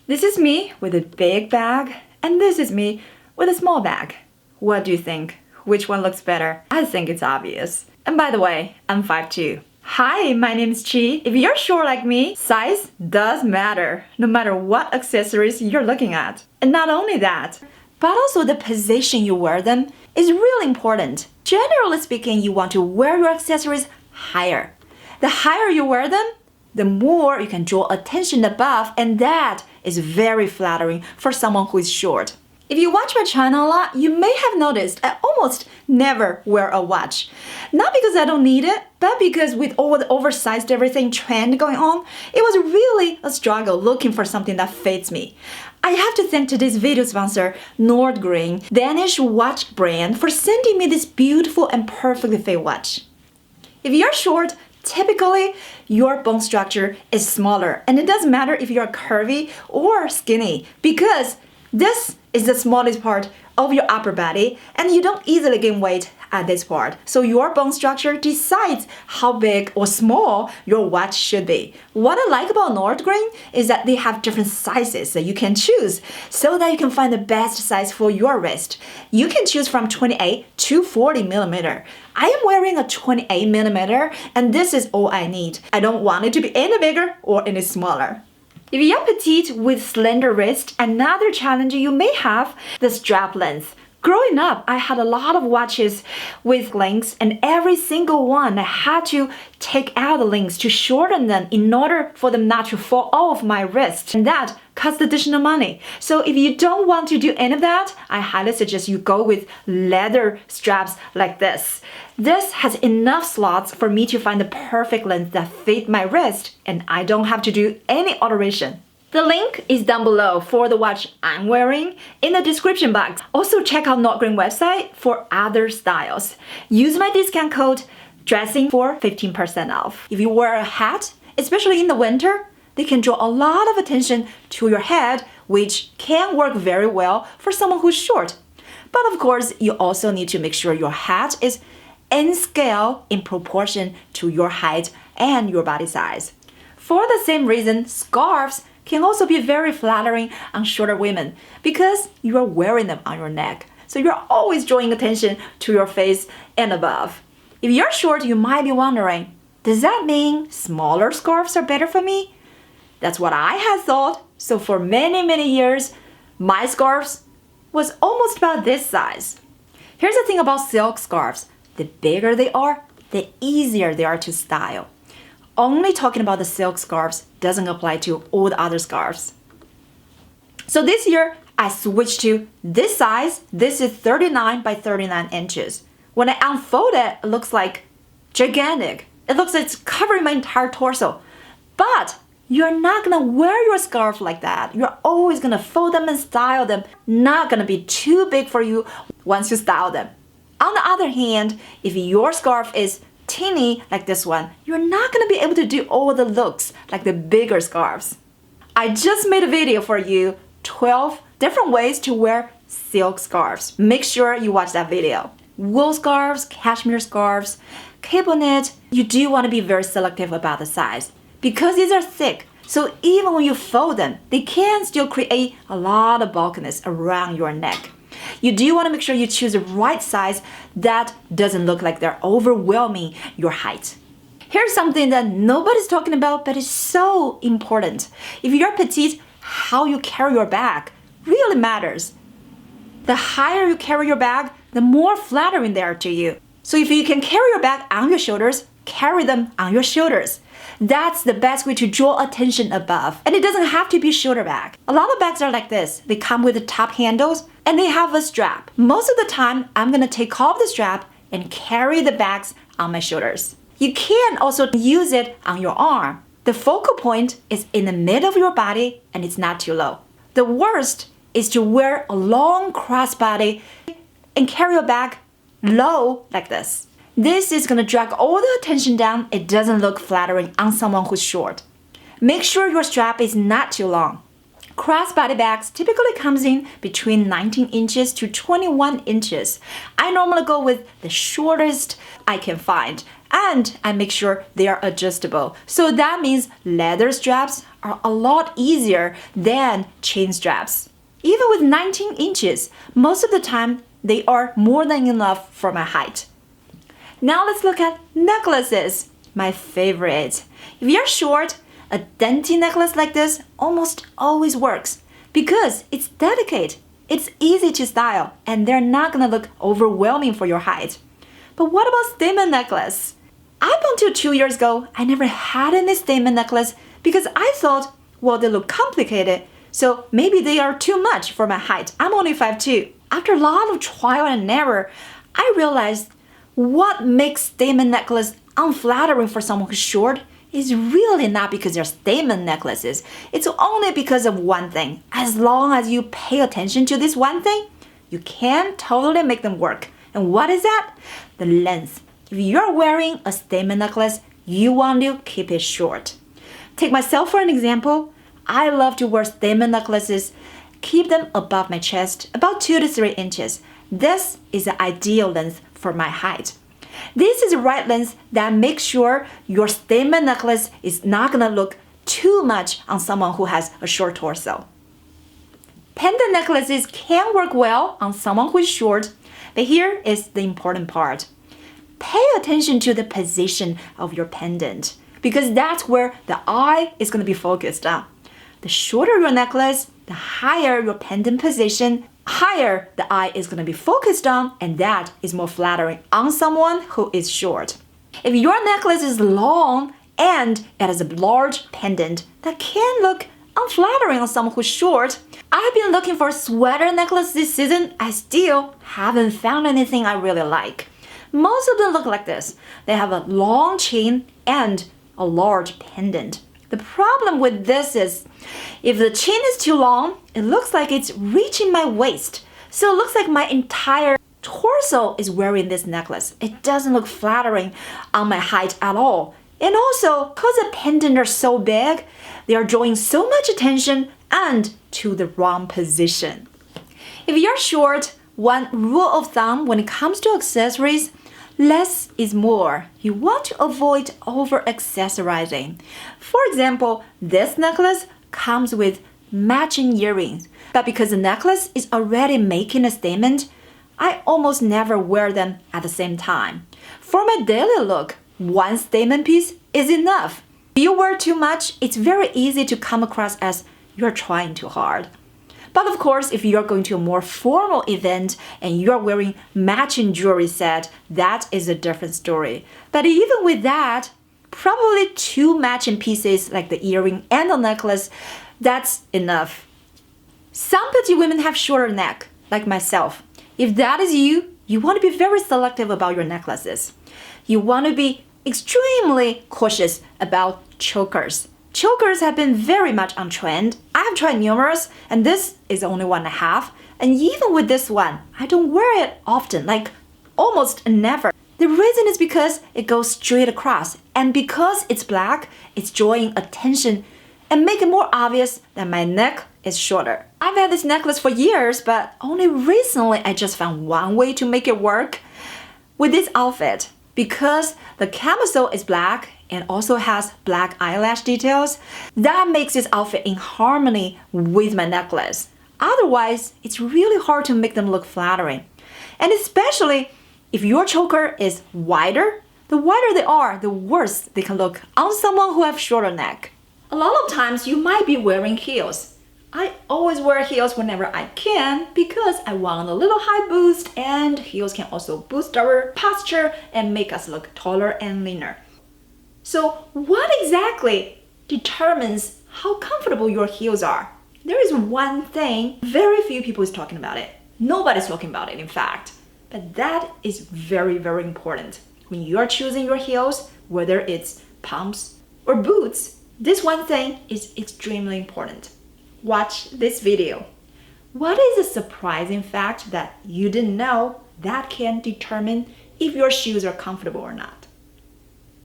This is me with a big bag, and this is me with a small bag. What do you think? Which one looks better? I think it's obvious. And by the way, I'm 5'2". Hi, my name is Chi. If you're short like me, size does matter, no matter what accessories you're looking at. And not only that, but also the position you wear them is really important. Generally speaking, you want to wear your accessories higher. The higher you wear them, the more you can draw attention above, and that is very flattering for someone who is short. If you watch my channel a lot, you may have noticed I almost never wear a watch. Not because I don't need it, but because with all the oversized everything trend going on, it was really a struggle looking for something that fits me. I have to thank today's video sponsor, Nordgreen, Danish watch brand, for sending me this beautiful and perfectly fit watch. If you're short, typically, your bone structure is smaller, and it doesn't matter if you're curvy or skinny, because this is the smallest part of your upper body, and you don't easily gain weight at this part. So your bone structure decides how big or small your watch should be. What I like about Nordgreen is that they have different sizes that you can choose so that you can find the best size for your wrist. You can choose from 28 to 40 millimeter. I am wearing a 28 millimeter, and this is all I need. I don't want it to be any bigger or any smaller. If you're petite with slender wrist, another challenge you may have the strap length. Growing up, I had a lot of watches with links, and every single one I had to take out the links to shorten them in order for them not to fall off my wrist. And that costs additional money. So if you don't want to do any of that, I highly suggest you go with leather straps like this. This has enough slots for me to find the perfect length that fit my wrist, and I don't have to do any alteration. The link is down below for the watch I'm wearing in the description box. Also check out Nordgreen website for other styles. Use my discount code DRESSING for 15% off. If you wear a hat, especially in the winter, they can draw a lot of attention to your head, which can work very well for someone who's short. But of course, you also need to make sure your hat is in scale in proportion to your height and your body size. For the same reason, scarves can also be very flattering on shorter women because you are wearing them on your neck. So you're always drawing attention to your face and above. If you're short, you might be wondering, does that mean smaller scarves are better for me? That's what I had thought. So for many years, my scarves was almost about this size. Here's the thing about silk scarves. The bigger they are, the easier they are to style. Only talking about the silk scarves doesn't apply to all the other scarves. So this year, I switched to this size. This is 39 by 39 inches. When I unfold it, it looks like gigantic. It looks like it's covering my entire torso. But you're not gonna wear your scarf like that. You're always gonna fold them and style them. Not gonna be too big for you once you style them. On the other hand, if your scarf is teeny like this one, you're not gonna be able to do all the looks like the bigger scarves. I just made a video for you, 12 different ways to wear silk scarves. Make sure you watch that video. Wool scarves, cashmere scarves, cable knit, you do want to be very selective about the size because these are thick. So even when you fold them, they can still create a lot of bulkiness around your neck. You do want to make sure you choose the right size that doesn't look like they're overwhelming your height. Here's something that nobody's talking about, but is so important. If you're petite, how you carry your bag really matters. The higher you carry your bag, the more flattering they are to you. So if you can carry your bag on your shoulders, carry them on your shoulders. That's the best way to draw attention above. And it doesn't have to be a shoulder bag. A lot of bags are like this. They come with the top handles and they have a strap. Most of the time, I'm gonna take off the strap and carry the bags on my shoulders. You can also use it on your arm. The focal point is in the middle of your body and it's not too low. The worst is to wear a long crossbody and carry your bag low like this. This is gonna drag all the attention down. It doesn't look flattering on someone who's short. Make sure your strap is not too long. Crossbody bags typically comes in between 19 inches to 21 inches. I normally go with the shortest I can find. and I make sure they are adjustable. So that means leather straps are a lot easier than chain straps. Even with 19 inches, most of the time they are more than enough for my height. Now let's look at necklaces, my favorite. If you're short, a dainty necklace like this almost always works because it's delicate, it's easy to style, and they're not gonna look overwhelming for your height. But what about statement necklace? Up until 2 years ago, I never had any statement necklace because I thought, well, they look complicated, so maybe they are too much for my height. I'm only 5'2". After a lot of trial and error, I realized what makes statement necklace unflattering for someone who's short is really not because they're statement necklaces. It's only because of one thing. As long as you pay attention to this one thing, you can totally make them work. And what is that? The length. If you're wearing a statement necklace, you want to keep it short. Take myself for an example. I love to wear statement necklaces, keep them above my chest, about 2 to 3 inches. This is the ideal length for my height. This is the right length that makes sure your statement necklace is not gonna look too much on someone who has a short torso. Pendant necklaces can work well on someone who is short, but here is the important part. Pay attention to the position of your pendant because that's where the eye is gonna be focused on. The shorter your necklace, the higher your pendant position, higher the eye is going to be focused on, and that is more flattering on someone who is short. If your necklace is long and it has a large pendant, that can look unflattering on someone who's short. I've been looking for a sweater necklace this season. I still haven't found anything I really like. Most of them look like this. They have a long chain and a large pendant. The problem with this is, if the chain is too long, it looks like it's reaching my waist. So it looks like my entire torso is wearing this necklace. It doesn't look flattering on my height at all. And also, because the pendants are so big, they are drawing so much attention and to the wrong position. If you're short, one rule of thumb when it comes to accessories, less is more. You want to avoid over-accessorizing. For example, this necklace comes with matching earrings, but because the necklace is already making a statement, I almost never wear them at the same time. For my daily look, one statement piece is enough. If you wear too much, it's very easy to come across as you're trying too hard. But of course, if you're going to a more formal event and you're wearing matching jewelry set, that is a different story. But even with that, probably 2 matching pieces like the earring and the necklace, that's enough. Some petite women have shorter neck, like myself. If that is you, you want to be very selective about your necklaces. You want to be extremely cautious about chokers. Chokers have been very much on trend. I have tried numerous, and this is only one I have. And even with this one, I don't wear it often, like almost never. The reason is because it goes straight across, and because it's black, it's drawing attention and make it more obvious that my neck is shorter. I've had this necklace for years, but only recently I just found one way to make it work with this outfit. Because the camisole is black and also has black eyelash details, that makes this outfit in harmony with my necklace. Otherwise, it's really hard to make them look flattering. And especially if your choker is wider, the wider they are, the worse they can look on someone who has shorter neck. A lot of times you might be wearing heels. I always wear heels whenever I can because I want a little high boost, and heels can also boost our posture and make us look taller and leaner. So what exactly determines how comfortable your heels are? There is one thing, very few people is talking about it. Nobody's talking about it, in fact. But that is very, very important. When you are choosing your heels, whether it's pumps or boots, this one thing is extremely important. Watch this video. What is a surprising fact that you didn't know that can determine if your shoes are comfortable or not?